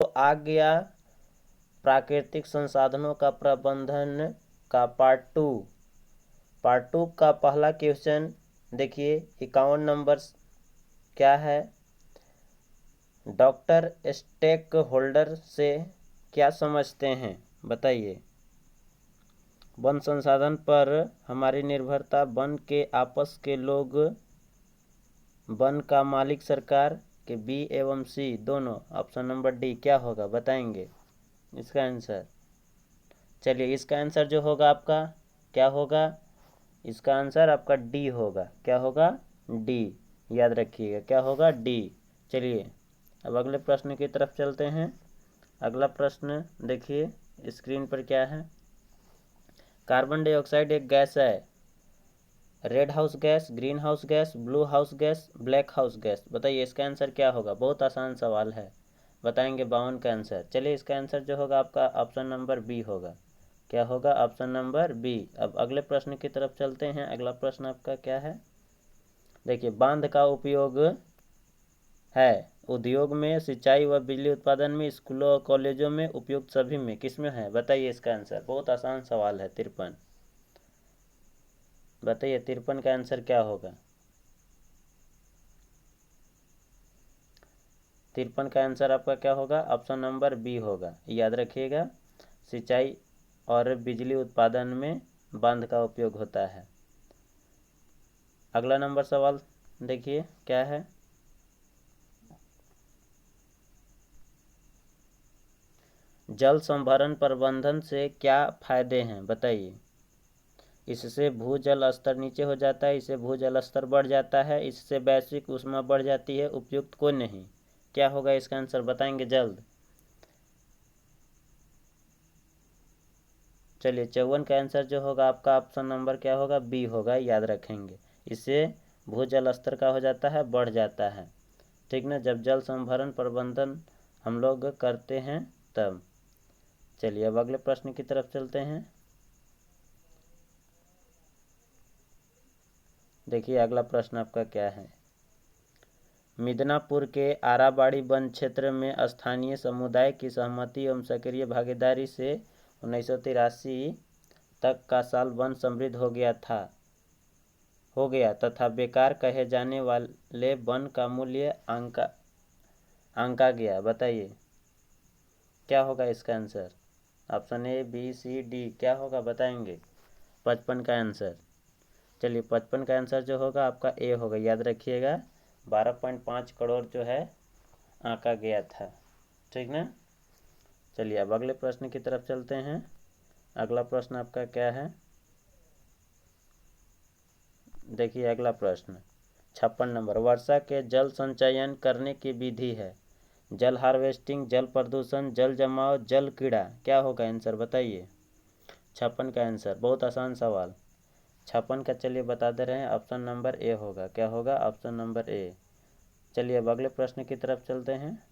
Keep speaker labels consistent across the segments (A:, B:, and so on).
A: तो आ गया प्राकृतिक संसाधनों का प्रबंधन का पार्ट टू का पहला क्वेश्चन देखिए 51 नंबर क्या है, डॉक्टर स्टेक होल्डर से क्या समझते हैं बताइए। वन संसाधन पर हमारी निर्भरता, वन के आपस के लोग, वन का मालिक सरकार के बी एवं सी दोनों। ऑप्शन नंबर डी क्या होगा बताएंगे इसका आंसर। चलिए इसका आंसर जो होगा आपका क्या होगा, इसका आंसर आपका डी होगा। क्या होगा, डी, याद रखिएगा क्या होगा, डी। चलिए अब अगले प्रश्न की तरफ चलते हैं। अगला प्रश्न देखिए स्क्रीन पर क्या है, कार्बन डाइऑक्साइड एक गैस है, red house gas, green house gas, blue house gas, black house gas, बताइए इसका आंसर क्या होगा। बहुत आसान सवाल है, बताएंगे 52 का आंसर। चलिए इसका आंसर जो होगा आपका ऑप्शन नंबर बी होगा। क्या होगा, ऑप्शन नंबर बी। अब अगले प्रश्न की तरफ चलते हैं। अगला प्रश्न आपका क्या है, देखिए बांध का उपयोग है उद्योग में, सिंचाई व बिजली उत्पादन में, स्कूलों और कॉलेजों में, उपयुक्त सभी में, किसमें है बताइए इसका आंसर। बहुत आसान सवाल है 53, बताइए 53 का आंसर क्या होगा। 53 का आंसर आपका क्या होगा, ऑप्शन नंबर बी होगा, याद रखिएगा। सिंचाई और बिजली उत्पादन में बांध का उपयोग होता है। अगला नंबर सवाल देखिए क्या है, जल संभरण प्रबंधन से क्या फायदे हैं बताइए। इससे भूजल स्तर नीचे हो जाता है, इससे भूजल स्तर बढ़ जाता है, इससे वैश्विक ऊष्मा बढ़ जाती है, उपयुक्त कोई नहीं। क्या होगा इसका आंसर बताएंगे जल्द। चलिए 54 का आंसर जो होगा आपका ऑप्शन नंबर क्या होगा, बी होगा, याद रखेंगे। इससे भूजल स्तर का हो जाता है, बढ़ जाता है, ठीक ना, जब जल संभरण प्रबंधन हम लोग करते हैं तब। चलिए अब अगले प्रश्न की तरफ चलते हैं। देखिए अगला प्रश्न आपका क्या है, मिदनापुर के आराबाड़ी वन क्षेत्र में स्थानीय समुदाय की सहमति एवं सक्रिय भागीदारी से 1983 तक का साल वन समृद्ध हो गया तथा बेकार कहे जाने वाले वन का मूल्य आंका गया, बताइए क्या होगा इसका answer. Option A B C D क्या होगा बताएंगे। 55 का आंसर, चलिए 55 का आंसर जो होगा आपका ए होगा, याद रखिएगा। 12.5 करोड़ जो है आंका गया था, ठीक ना। चलिए अब अगले प्रश्न की तरफ चलते हैं। अगला प्रश्न आपका क्या है, देखिए अगला प्रश्न 56 नंबर, वर्षा के जल संचयन करने की विधि है, जल हार्वेस्टिंग, जल प्रदूषण, जल जमाव, जल कीड़ा, क्या होगा आंसर बताइए। 56 का आंसर, बहुत आसान सवाल। 56 का चलिए बता दे रहे हैं, ऑप्शन नंबर ए होगा। क्या होगा, ऑप्शन नंबर ए। चलिए अब अगले प्रश्न की तरफ चलते हैं।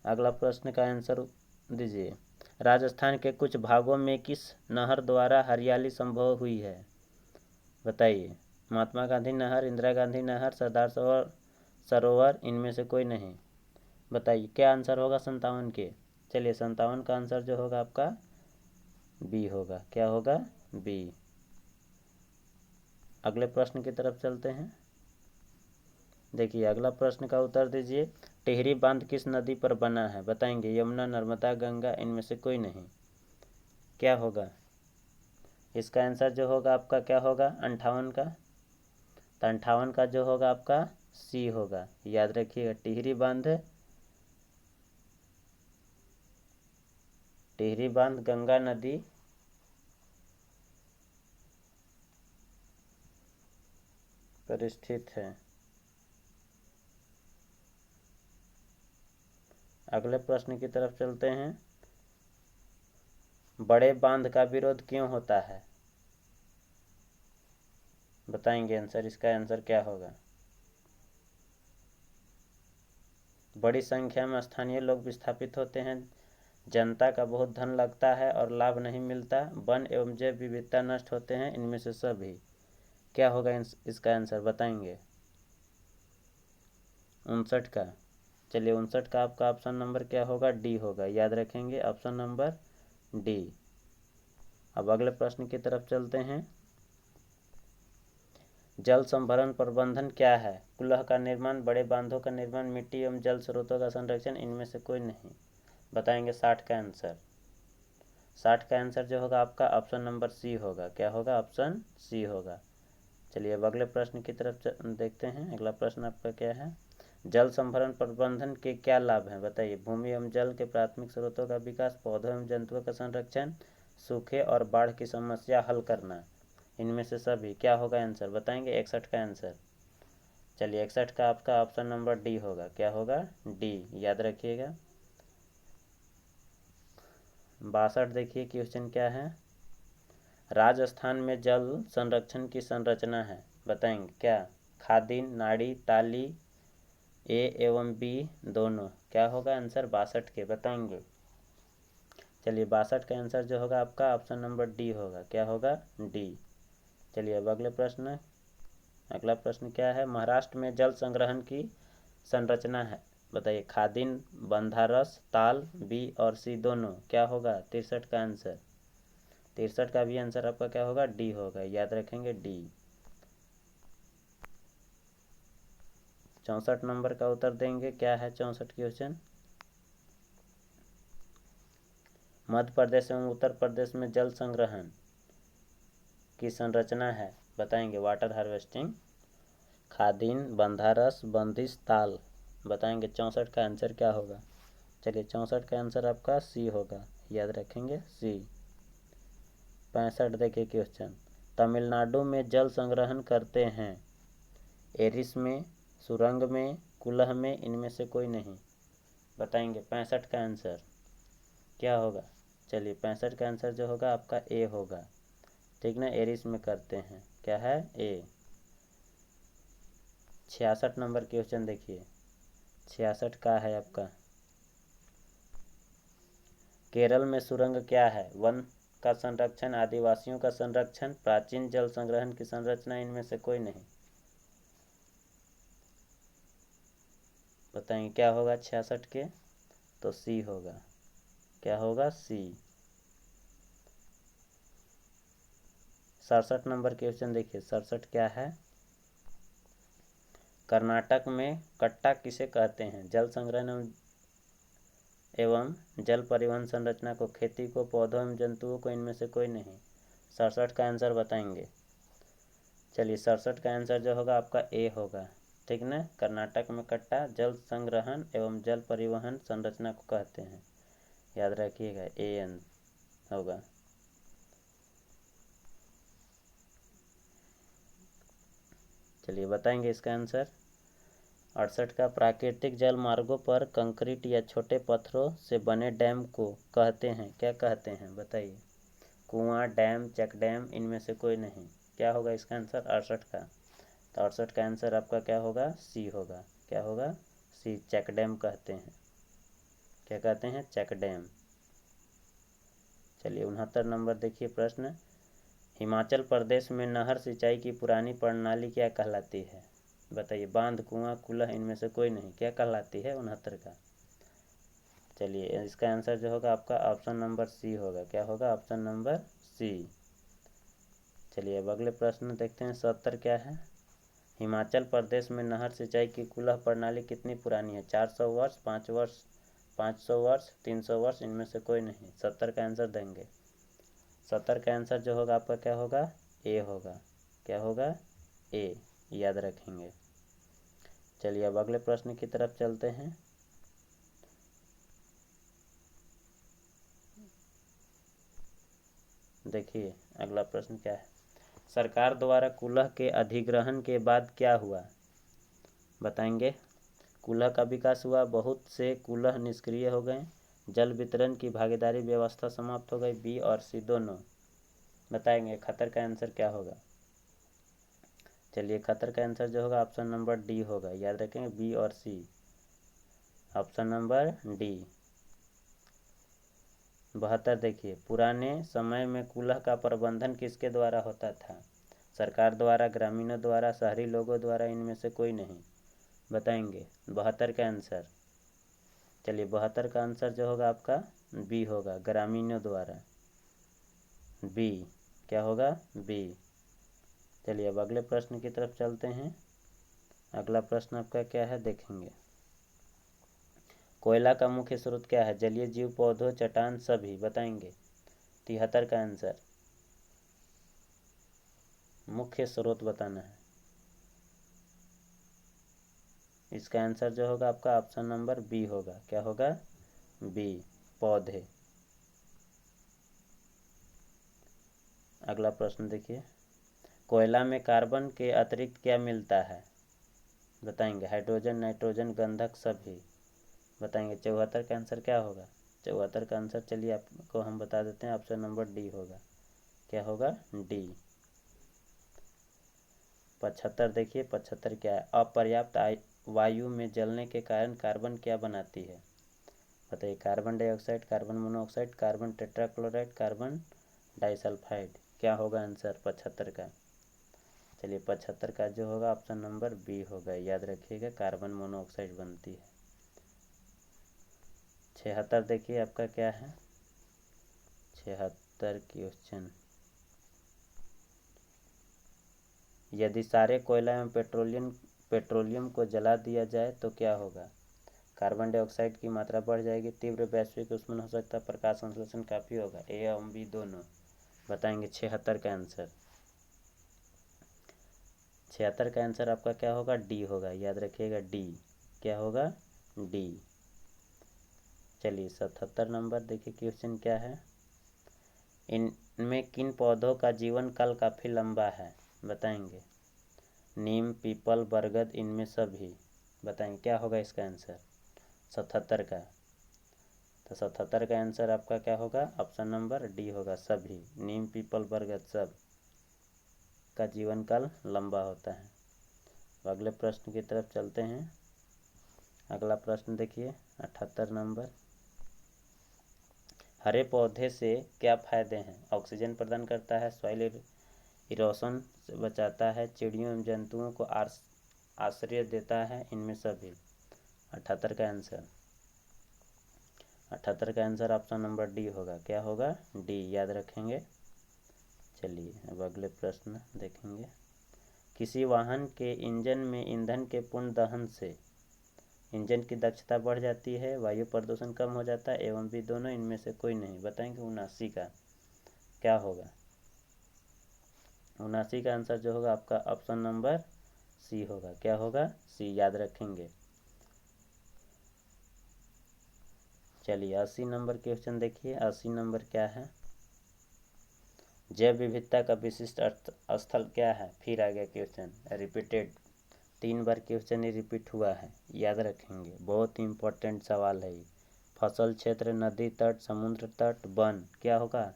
A: अगला प्रश्न का आंसर दीजिए, राजस्थान के कुछ भागों में किस नहर द्वारा हरियाली संभव हुई है बताइए। महात्मा गांधी नहर, इंदिरा गांधी नहर, सरदार सरोवर, इनमें से कोई नहीं, बताइए क्या आंसर होगा 57 के। चलिए 57 का आंसर जो होगा आपका बी होगा। क्या होगा, बी। अगले प्रश्न की तरफ चलते हैं। देखिए अगला प्रश्न का उत्तर दीजिए, टिहरी बांध किस नदी पर बना है बताएंगे। यमुना, नर्मदा, गंगा, इनमें से कोई नहीं। क्या होगा इसका आंसर जो होगा आपका क्या होगा 58 का, तो 58 का जो होगा आपका सी होगा, याद रखिएगा। टिहरी बांध गंगा नदी पर स्थित है। अगले प्रश्न की तरफ चलते हैं, बड़े बांध का विरोध क्यों होता है बताएंगे आंसर। इसका आंसर क्या होगा, बड़ी संख्या में स्थानीय लोग विस्थापित होते हैं, जनता का बहुत धन लगता है और लाभ नहीं मिलता, वन एवं जैव विविधता नष्ट होते हैं, इनमें से सभी। क्या होगा इसका आंसर बताएंगे 59 का। चलिए 59 का आपका ऑप्शन नंबर क्या होगा, डी होगा, याद रखेंगे ऑप्शन नंबर डी। अब अगले प्रश्न की तरफ चलते हैं। जल संभरण प्रबंधन क्या है? कुल्ह का निर्माण, बड़े बांधों का निर्माण, मिट्टी एवं जल स्रोतों का संरक्षण, इनमें से कोई नहीं। बताएंगे 60 का आंसर। 60 का आंसर जो होगा आपका ऑप्शन नंबर सी होगा। क्या होगा? ऑप्शन सी होगा। चलिए अब अगले प्रश्न की तरफ देखते हैं। अगला प्रश्न आपका क्या है? जल संभरण प्रबंधन के क्या लाभ हैं? बताइए। भूमि एवं जल के प्राथमिक स्रोतों का विकास, पौधों एवं जंतुओं का संरक्षण, सूखे और बाढ़ की समस्या हल करना, इनमें से सभी। क्या होगा आंसर? बताएंगे 61 का आंसर। चलिए 61 का आपका ऑप्शन नंबर डी होगा। क्या होगा? डी, याद रखिएगा। 62 देखिए क्वेश्चन क्या है। राजस्थान में जल संरक्षण की संरचना है, बताएंगे क्या? खादिन, नाड़ी, ताली, ए एवं बी दोनों। क्या होगा आंसर 62 के? बताएंगे। चलिए 62 का आंसर जो होगा आपका ऑप्शन नंबर डी होगा। क्या होगा? डी। चलिए अब अगले प्रश्न। अगला प्रश्न क्या है? महाराष्ट्र में जल संग्रहण की संरचना है, बताइए। खादिन, बंधारस, ताल, बी और सी दोनों। क्या होगा? 63 का आंसर। 63 का भी आंसर आपका क्या होगा? डी होगा, याद रखेंगे डी। 64 नंबर का उत्तर देंगे। क्या है 64 क्वेश्चन? मध्य प्रदेश एवं उत्तर प्रदेश में जल संग्रहण की संरचना है, बताएंगे। वाटर हार्वेस्टिंग, खादिन, बंधारस, बंदिश, ताल। बताएंगे 64 का आंसर क्या होगा? चलिए 64 का आंसर आपका सी होगा, याद रखेंगे सी। 65 देखिए क्वेश्चन। तमिलनाडु में जल संग्रहण करते हैं, एरिस में, सुरंग में, कुलह में, इनमें से कोई नहीं। बताएंगे 65 का आंसर क्या होगा? चलिए 65 का आंसर जो होगा आपका ए होगा, ठीक ना। एरिस में करते हैं। क्या है? ए। 66 नंबर क्वेश्चन देखिए। 66 का है आपका। केरल में सुरंग क्या है? वन का संरक्षण, आदिवासियों का संरक्षण, प्राचीन जल संग्रहण की संरचना, इनमें से कोई नहीं। बताएंगे क्या होगा 66 के? तो सी होगा। क्या होगा? सी। 67 नंबर क्वेश्चन देखिए। 67 क्या है? कर्नाटक में कट्टा किसे कहते हैं? जल संग्रहण एवं जल परिवहन संरचना को, खेती को, पौधों एवं जंतुओं को, इनमें से कोई नहीं। 67 का आंसर बताएंगे। चलिए 67 का आंसर जो होगा आपका ए होगा, ठीक ना। कर्नाटक में कट्टा जल संग्रहण एवं जल परिवहन संरचना को कहते हैं, याद रखिएगा ए एन होगा। चलिए बताएंगे इसका आंसर। 68 का प्राकृतिक जल मार्गों पर कंक्रीट या छोटे पत्थरों से बने डैम को कहते हैं। क्या कहते हैं? बताइए। कुआं, डैम, चेक डैम, इनमें से कोई नहीं। क्या होगा इसका आंसर 68 का? तो 68 का आंसर आपका क्या होगा? सी होगा। क्या होगा? सी, चेक डैम कहते हैं। क्या कहते हैं? Check dam. चलिए 69 नंबर देखिए प्रश्न। हिमाचल प्रदेश में नहर सिंचाई की पुरानी प्रणाली क्या कहलाती है? बताइए। बांध, कुआं, कुलह, इनमें से कोई नहीं। क्या कहलाती है 69 का? चलिए इसका आंसर जो होगा आपका ऑप्शन नंबर सी होगा। क्या होगा? Option number C. चलिए अब अगले प्रश्न देखते हैं। 70 क्या है? हिमाचल प्रदेश में नहर सिंचाई की कुलह प्रणाली कितनी पुरानी है? 400 वर्ष, 5 वर्ष, 500 वर्ष, 300 वर्ष, इनमें से कोई नहीं। 70 का आंसर देंगे। 70 का आंसर जो होगा आपका क्या होगा? ए होगा। क्या होगा? ए, याद रखेंगे। चलिए अब अगले प्रश्न की तरफ चलते हैं। देखिए अगला प्रश्न क्या है। सरकार द्वारा कुलह के अधिग्रहण के बाद क्या हुआ? बताएंगे। कुलह का विकास हुआ, बहुत से कुलह निष्क्रिय हो गए, जल वितरण की भागीदारी व्यवस्था समाप्त हो गई, बी और सी दोनों। बताएंगे खतर का आंसर क्या होगा? चलिए खतर का आंसर जो होगा ऑप्शन नंबर डी होगा, याद रखेंगे बी और सी। Option number D. 72 देखिए। पुराने समय में कुलह का प्रबंधन किसके द्वारा होता था? सरकार द्वारा, ग्रामीणों द्वारा, शहरी लोगों द्वारा, इनमें से कोई नहीं। बताएंगे 72 का आंसर। चलिए 72 का आंसर जो होगा आपका बी होगा, ग्रामीणों द्वारा। बी क्या होगा? बी। चलिए अब अगले प्रश्न की तरफ चलते हैं। अगला प्रश्न आपका क्या है देखेंगे। कोयला का मुख्य स्रोत क्या है? जलीय जीव, पौधों, चट्टान, सभी। बताएंगे। 73 का आंसर मुख्य स्रोत बताना है। इसका आंसर जो होगा आपका ऑप्शन नंबर बी होगा। क्या होगा? बी, पौधे। अगला प्रश्न देखिए। कोयला में कार्बन के अतिरिक्त क्या मिलता है? बताएंगे। हाइड्रोजन, नाइट्रोजन, गंधक, सभी। बताएंगे। 74 का आंसर क्या होगा? 74 का आंसर चलिए आपको हम बता देते हैं, ऑप्शन नंबर डी होगा। क्या होगा? डी। 75 देखिए। 75 क्या है? अपर्याप्त वायु में जलने के कारण कार्बन क्या बनाती है? बताइए। Carbon dioxide, carbon monoxide, carbon tetrachloride, carbon disulphide. क्या होगा आंसर 75 का? चलिए 75 का जो होगा ऑप्शन नंबर बी होगा। याद रखिएगा, कार्बन मोनोऑक्साइड बनती है। 76 देखिए आपका क्या है। 76 क्वेश्चन। यदि सारे कोयला एवं पेट्रोलियम को जला दिया जाए तो क्या होगा? कार्बन डाइऑक्साइड की मात्रा बढ़ जाएगी, तीव्र वैश्विक ऊष्मन हो सकता है, प्रकाश संश्लेषण काफ़ी होगा। ए एवं बी दोनों। बताएंगे। 76 का आंसर 76 का आंसर आपका क्या होगा? डी होगा। याद रखिएगा, डी। क्या होगा? डी। चलिए 77 नंबर देखिए क्वेश्चन क्या है। इनमें किन पौधों का जीवन काल काफ़ी लंबा है? बताएंगे। नीम, पीपल, बरगद, इनमें सभी। बताएंगे। क्या होगा इसका आंसर 77 का? तो 77 का आंसर आपका क्या होगा? ऑप्शन नंबर डी होगा, सभी। नीम, पीपल, बरगद सब का जीवन काल लंबा होता है। तो अगले प्रश्न की तरफ चलते हैं। अगला प्रश्न देखिए 78 नंबर। हरे पौधे से क्या फायदे हैं? ऑक्सीजन प्रदान करता है, सॉइल इरोशन से बचाता है, चिड़ियों एवं जंतुओं को आश्रय देता है, इनमें सभी। 78 का आंसर 78 का आंसर ऑप्शन नंबर डी होगा। क्या होगा? डी। याद रखेंगे। चलिए अब अगले प्रश्न देखेंगे। किसी वाहन के इंजन में ईंधन के पूर्ण दहन से इंजन की दक्षता बढ़ जाती है, वायु प्रदूषण कम हो जाता है, एवं भी दोनों, इनमें से कोई नहीं। बताएंगे। 79 का क्या होगा? 79 का आंसर जो होगा आपका ऑप्शन नंबर सी होगा। क्या होगा? सी। याद रखेंगे। चलिए 80 नंबर क्वेश्चन देखिए। 80 नंबर क्या है। जैव विविधता का विशिष्ट स्थल क्या है? फिर आ गया क्वेश्चन, रिपीटेड। 3 बार क्वेश्चन ये रिपीट हुआ है। याद रखेंगे, बहुत ही इंपॉर्टेंट सवाल है ये। फसल क्षेत्र, नदी तट, समुद्र तट, वन। क्या होगा?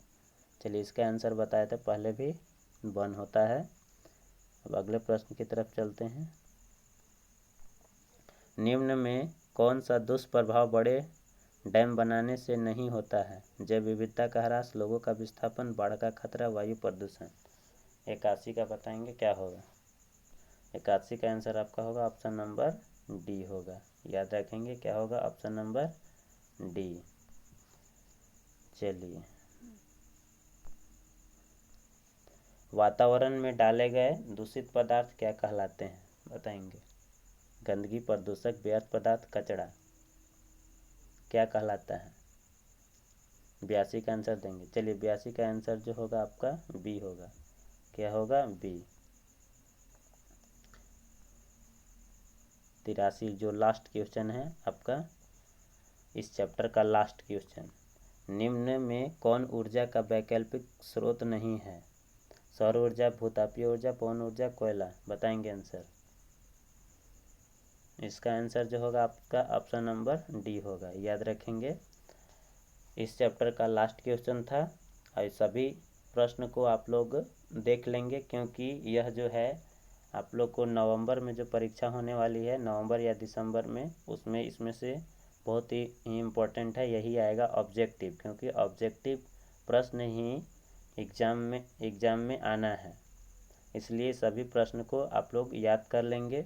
A: चलिए इसका आंसर बताए थे पहले भी, वन होता है। अब अगले प्रश्न की तरफ चलते हैं। निम्न में कौन सा दुष्प्रभाव बड़े डैम बनाने से नहीं होता है? जैव विविधता का ह्रास, लोगों का विस्थापन, बाढ़ का खतरा, वायु प्रदूषण। 81 का बताएंगे क्या होगा। 81 का आंसर आपका होगा ऑप्शन नंबर डी होगा। याद रखेंगे। क्या होगा? Option number D. चलिए वातावरण में डाले गए दूषित पदार्थ क्या कहलाते हैं? बताएंगे। गंदगी, प्रदूषक, व्यर्थ पदार्थ, कचरा। क्या कहलाता है? 82 का आंसर देंगे। चलिए 82 का आंसर जो होगा आपका बी होगा। क्या होगा? बी। 83 जो लास्ट क्वेश्चन है आपका इस चैप्टर का लास्ट क्वेश्चन। निम्न में कौन ऊर्जा का वैकल्पिक स्रोत नहीं है? सौर ऊर्जा, भूतापीय ऊर्जा, पवन ऊर्जा, कोयला। बताएंगे आंसर। इसका आंसर जो होगा आपका ऑप्शन नंबर डी होगा। याद रखेंगे। इस चैप्टर का लास्ट क्वेश्चन था और सभी प्रश्न को आप लोग देख लेंगे, क्योंकि यह जो है आप लोग को नवंबर में जो परीक्षा होने वाली है, नवंबर या दिसंबर में, उसमें इसमें से बहुत ही इम्पोर्टेंट है, यही आएगा ऑब्जेक्टिव। क्योंकि ऑब्जेक्टिव प्रश्न ही एग्ज़ाम में आना है, इसलिए सभी प्रश्न को आप लोग याद कर लेंगे।